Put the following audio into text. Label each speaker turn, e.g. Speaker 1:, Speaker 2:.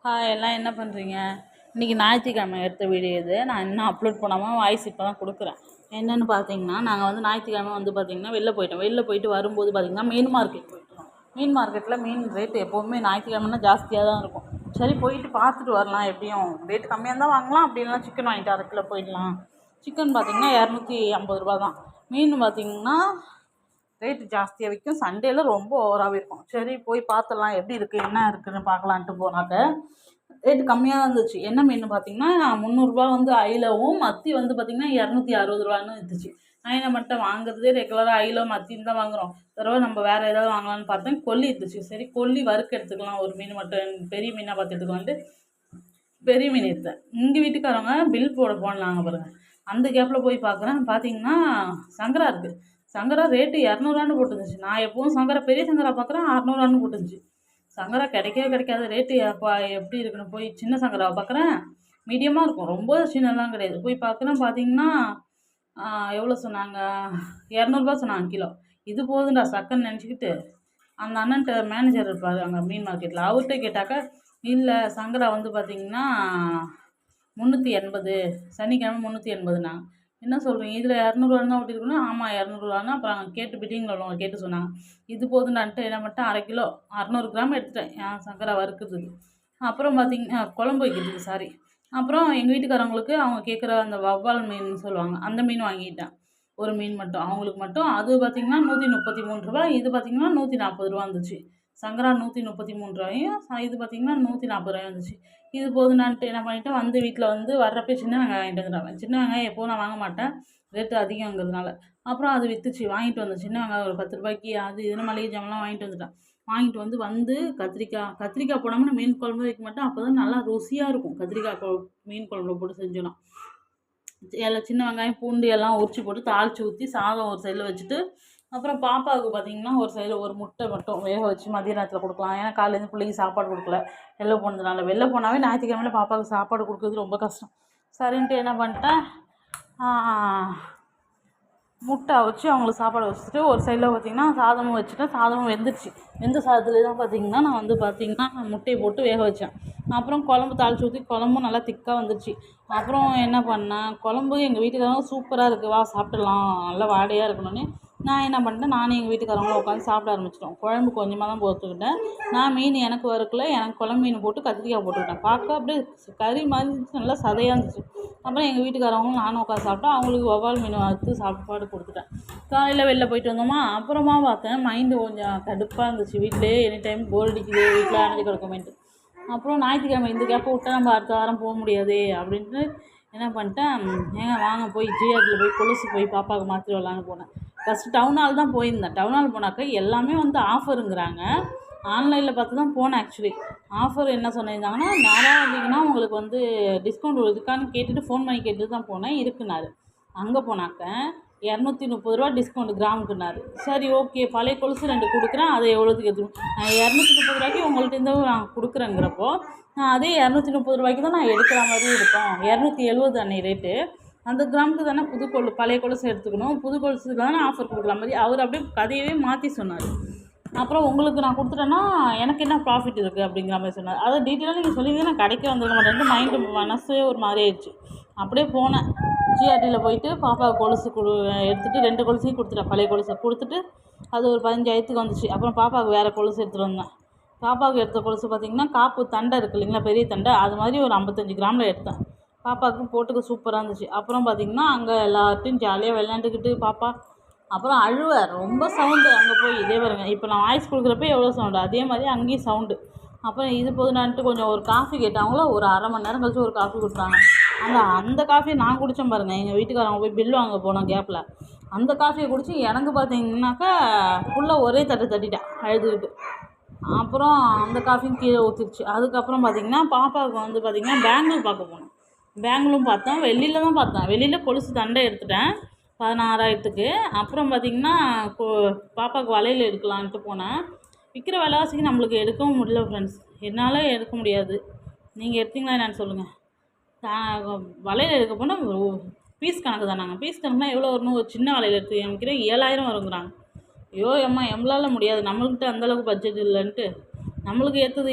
Speaker 1: எல்லாம் என்ன பண்ணுறீங்க? இன்றைக்கி ஞாயிற்றுக்கிழமை எடுத்த வீடியோ இது. நான் இன்னும் அப்லோட் பண்ணாமல் வாய்ஸ் இப்போ தான் கொடுக்குறேன். என்னென்னு பார்த்தீங்கன்னா, நாங்கள் வந்து ஞாயிற்றுக்கிழமை வந்து பார்த்திங்கன்னா வெளில போயிட்டோம். வெளில போயிட்டு வரும்போது பார்த்திங்கன்னா மீன் மார்க்கெட் போயிட்டோம். மீன் மார்க்கெட்டில் மீன் ரேட்டு எப்போவுமே ஞாயிற்றுக்கிழமைனா ஜாஸ்தியாக தான் இருக்கும். சரி போயிட்டு பார்த்துட்டு வரலாம், எப்படியும் ரேட்டு கம்மியாக இருந்தால் வாங்கலாம், அப்படி இல்லைனா சிக்கன் வாங்கிட்டு அரை கிலோ போயிடலாம். சிக்கன் பார்த்திங்கன்னா 250 ரூபா தான். மீன் பார்த்திங்கன்னா ரேட்டு ஜாஸ்தியாக விற்கும். சண்டேல ரொம்ப ஓவராகவே இருக்கும். சரி போய் பார்த்துடலாம் எப்படி இருக்குது என்ன இருக்குதுன்னு பார்க்கலான்ட்டு போனாக்க ரேட்டு கம்மியாக தான் இருந்துச்சு. என்ன மீன் பார்த்தீங்கன்னா 300 வந்து அயிலவும், மத்தி வந்து பார்த்திங்கன்னா 260 ரூபான்னு இருந்துச்சு. நான் என்ன மட்டும் வாங்குறதே ரெகுலராக அயிலோ மத்தின்னு தான் வாங்குகிறோம். தடவை நம்ம வேறு ஏதாவது வாங்கலாம்னு பார்த்தேன். கொல்லி இருந்துச்சு. சரி கொல்லி வறுக்க எடுத்துக்கலாம், ஒரு மீன் மட்டும் பெரிய மீனாக பார்த்து எடுத்துக்கலான்ட்டு பெரிய மீன் எடுத்தேன். எங்கள் வீட்டுக்காரவங்க பில் போட போனாங்க பாருங்கள். அந்த கேப்பில் போய் பார்க்குறேன், பார்த்தீங்கன்னா சங்கரா இருக்குது. சங்கரா ரேட்டு 200 போட்டுருந்துச்சு. நான் எப்பவும் சங்கரா பெரிய சங்கரா பார்க்குறேன் 600 போட்டுருந்துச்சு. சங்கரா கிடைக்கவே கிடைக்காத ரேட்டு எப்படி இருக்குன்னு போய் சின்ன சங்கராவை பார்க்குறேன், மீடியமாக இருக்கும், ரொம்ப சின்னலாம் கிடையாது. போய் பார்க்குறேன், பார்த்தீங்கன்னா எவ்வளோ சொன்னாங்க, 200 சொன்னாங்க கிலோ. இது போதுண்டா சக்கன்னு நினச்சிக்கிட்டு அந்த அண்ணன்ட்ட மேனேஜர் இருப்பார் அங்கே மீன் மார்க்கெட்டில், அவர்கிட்ட கேட்டாக்கா இல்லை சங்கரா வந்து பார்த்திங்கன்னா 380, சனிக்கிழமை 380. என்ன சொல்கிறீங்க, இதில் 200 தான் ஓட்டிருக்கணும். ஆமாம் 200. அப்புறம் கேட்டு பில்டிங்கில் உள்ளவங்க கேட்டு சொன்னாங்க. இது போதுண்டான்ட்டு என்ன மட்டும் அரை கிலோ 600 கிராம் எடுத்துட்டேன் என் சங்கரா வறுக்கிறதுக்கு. அப்புறம் பார்த்திங்கன்னா குழம்பு வைக்கிறதுக்கு சாரி. அப்புறம் எங்கள் வீட்டுக்காரவங்களுக்கு அவங்க கேட்குற அந்த வவ்வால் மீன் சொல்லுவாங்க, அந்த மீன் வாங்கிட்டேன். ஒரு மீன் மட்டும் அவங்களுக்கு மட்டும். அது பார்த்திங்கன்னா 133 ரூபா. இது பார்த்திங்கன்னா 140 ரூபா வந்துச்சு. சங்கரா 133 ரூபாயும், இது பார்த்திங்கன்னா 140 ரூபாயும் வந்துச்சு. இது போதுனான்ட்டு என்ன பண்ணிவிட்டேன், வந்து வீட்டில் வந்து வர்றப்போ சின்ன வெங்காயம் வாங்கிட்டு வந்துடுவேன். சின்ன வெங்காயம் எப்போவும் நான் வாங்க மாட்டேன், ரேட்டு அதிகங்கிறதுனால. அப்புறம் அது விற்றுச்சு, வாங்கிட்டு வந்தேன். சின்ன வெங்காயம் ஒரு 10 ரூபாய்க்கு அது இதுன்னு மளிகை ஜாமான்லாம் வாங்கிட்டு வந்துட்டேன். வாங்கிட்டு வந்து கத்திரிக்காய் போடாமல் மீன் குழம்பு வைக்க மாட்டேன். அப்போ தான் நல்லா ருசியாக இருக்கும். கத்திரிக்காய் மீன் குழம்புல போட்டு செஞ்சோன்னா எல்லாம் சின்ன வெங்காயம் பூண்டு எல்லாம் உரிச்சு போட்டு தாளித்து ஊற்றி சாதம் ஒரு சைடில் வச்சுட்டு, அப்புறம் பாப்பாவுக்கு பார்த்திங்கன்னா ஒரு சைடில் ஒரு முட்டை மட்டும் வேக வச்சு மதிய நேரத்தில் கொடுக்கலாம். ஏன்னா காலையிலேருந்து பிள்ளைக்கு சாப்பாடு கொடுக்கல, வெளில போனதுனால. வெளில போனாவே ஞாயிற்றுக்கிழமையில பாப்பாவுக்கு சாப்பாடு கொடுக்குறது ரொம்ப கஷ்டம். சரின்ட்டு என்ன பண்ணிட்டேன், முட்டை வச்சு அவங்களுக்கு சாப்பாடு வச்சுட்டு ஒரு சைடில் பார்த்திங்கன்னா சாதமும் வச்சுட்டேன். சாதமும் வெந்துருச்சு. வெந்த சாதத்துலேயே தான் பார்த்திங்கன்னா நான் வந்து பார்த்திங்கன்னா முட்டையை போட்டு வேக வச்சேன். அப்புறம் குழம்பு தாளித்து ஊற்றி குழம்பும் நல்லா திக்காக வந்துருச்சு. அப்புறம் என்ன பண்ணேன், குழம்பு எங்கள் வீட்டுக்காரங்க சூப்பராக இருக்குது, வா சாப்பிடலாம், நல்லா வாடையாக இருக்கணும்னு நான் என்ன பண்ணிட்டேன், நானும் எங்கள் வீட்டுக்காரங்களும் உட்காந்து சாப்பிட ஆரம்பிச்சிட்டோம். குழம்பு கொஞ்சமாக தான் போட்டுக்கிட்டேன். நான் மீன் எனக்கு வறுக்கல, எனக்கு குழம்பு மீன் போட்டு கத்திரிக்காய் போட்டுக்கிட்டேன். பார்க்க அப்படியே கறி மாதிரி இருந்துச்சு, நல்லா சதையாக இருந்துச்சு. அப்புறம் எங்கள் வீட்டுக்காரவங்களும் நானும் உட்காந்து சாப்பிட்டோம். அவங்களுக்கு வவ்வால் மீன் வறுத்து சாப்பாடு கொடுத்துட்டேன். காலையில் வெளில போயிட்டு வந்தோமா, அப்புறமா பார்த்தேன் மைண்டு கொஞ்சம் கடுப்பாக இருந்துச்சு. வீட்டிலே எனி டைம் போர் அடிக்குது, வீட்டில் அணைஞ்சு கிடக்குமேன்ட்டு. அப்புறம் ஞாயிற்றுக்கிழமை இந்த கேப்பை விட்டால் நம்ம அடுத்த வாரம் போக முடியாதே அப்படின்ட்டு என்ன பண்ணிட்டேன், ஏங்க வாங்க போய் ஜிஆர்டியில் போய் கொலுசு போய் பாப்பாவுக்கு மாற்றி வரலான்னு போனேன். ஃபஸ்ட்டு டவுன் ஹால் தான் போயிருந்தேன். டவுன் ஹால் போனாக்க எல்லாமே வந்து ஆஃபருங்கிறாங்க. ஆன்லைனில் பார்த்து தான் போனேன். ஆக்சுவலி ஆஃபர் என்ன சொல்லியிருந்தாங்கன்னா, நேராக வந்தீங்கன்னா உங்களுக்கு வந்து டிஸ்கவுண்ட் இருக்கான்னு கேட்டுட்டு ஃபோன் பண்ணி கேட்டுட்டு தான் போனேன். இருக்குனாரு. அங்கே போனாக்க 230 ரூபா டிஸ்கவுண்ட் கிராமுக்குனாரு. சரி ஓகே, பழைய கொலுசு 2 கொடுக்குறேன், அதை எவ்வளோத்துக்கு எடுத்துக்கணும், நான் 230 ரூபாய்க்கு உங்கள்கிட்ட நான் கொடுக்குறேங்கிறப்போ நான் அதே 230 ரூபாய்க்கு தான் நான் எடுக்கிற மாதிரி இருக்கும். 270 அன்னைக்கு ரேட்டு. அந்த கிராமுக்கு தானே பழைய கொலுசு எடுத்துக்கணும், புது கொலுசுக்கு தானே ஆஃபர் கொடுக்குற மாதிரி. அவர் அப்படியே கதையவே மாற்றி சொன்னார். அப்புறம் உங்களுக்கு நான் கொடுத்துட்டேன்னா எனக்கு என்ன ப்ராஃபிட் இருக்குது அப்படிங்கிற மாதிரி சொன்னார். அதை டீட்டெயிலாக நீங்கள் சொல்லியிருந்தே நான் கடைக்கே வந்துருக்க மாட்டேன்ட்டு மைண்டு மனசே ஒரு மாதிரி ஆயிடுச்சு. அப்படியே போனேன். ஜிஆர்டியில் போயிட்டு பாப்பாவுக்கு கொலுசு எடுத்துகிட்டு 2 கொலுசையும் கொடுத்துட்டேன். பழைய கொலுசை கொடுத்துட்டு அது ஒரு 15,000 வந்துச்சு. அப்புறம் பாப்பாவுக்கு வேறு கொலுசு எடுத்துகிட்டு வந்தேன். பாப்பாவுக்கு எடுத்த கொலுசு பார்த்திங்கன்னா காப்பு தண்டை இருக்குது இல்லைங்களா, பெரிய தண்டை, அது மாதிரி ஒரு 55 கிராமில் எடுத்தேன். பாப்பாவுக்கு போட்டுக்க சூப்பராக இருந்துச்சு. அப்புறம் பார்த்திங்கன்னா அங்கே எல்லாத்தையும் ஜாலியாக விளையாண்டுக்கிட்டு பாப்பா அப்புறம் அழுவார், ரொம்ப சவுண்டு. அங்கே போய் இதே பாருங்க, இப்போ நான் வாய்ஸ் கொடுக்குறப்ப எவ்வளோ சவுண்டு, அதே மாதிரி அங்கேயும் சவுண்டு. அப்புறம் இது போதுனான்ட்டு கொஞ்சம் ஒரு காஃபி கேட்டாங்களோ, ஒரு அரை மணி நேரம் கழிச்சு ஒரு காஃபி கொடுத்தாங்க. அந்த காஃபியை நான் குடித்தேன் பாருங்கள். எங்கள் வீட்டுக்காரங்க போய் பில் வாங்க போனோம் கேப்பில். அந்த காஃபியை குடித்து எனக்கு பார்த்தீங்கன்னாக்கா ஃபுல்லாக ஒரே தட்டிட்டேன் அழுதுகிட்டு. அப்புறம் அந்த காஃபியும் கீழே ஊற்றிடுச்சு. அதுக்கப்புறம் பார்த்திங்கன்னா பாப்பாவுக்கு வந்து பார்த்திங்கன்னா பேங்கிள் பார்க்க போனோம். பேங்கிளும் பார்த்தேன், வெளியில் தான் பார்த்தேன். வெளியில் கொலுசு தண்டை எடுத்துட்டேன் 16,000க்கு. அப்புறம் பார்த்திங்கன்னா பாப்பாவுக்கு வளையல் எடுக்கலான்ட்டு போனேன். விற்கிற விலைவாசிக்கு நம்மளுக்கு எடுக்கவும் முடியல ஃப்ரெண்ட்ஸ். என்னால் எடுக்க முடியாது. நீங்கள் எடுத்தீங்களா என்னன்னு சொல்லுங்கள். வளையல் எடுக்க போனால் பீஸ் கணக்கு தான். நாங்கள் பீஸ் கணக்குனா எவ்வளோ வரணும், ஒரு சின்ன வளையல் எடுத்து வைக்கிறேன் 7,000 வருங்கிறாங்க. ஐயோ அம்மா எங்களால் முடியாது, நம்மள்கிட்ட அந்தளவுக்கு பட்ஜெட் இல்லைன்ட்டு நம்மளுக்கு ஏற்றது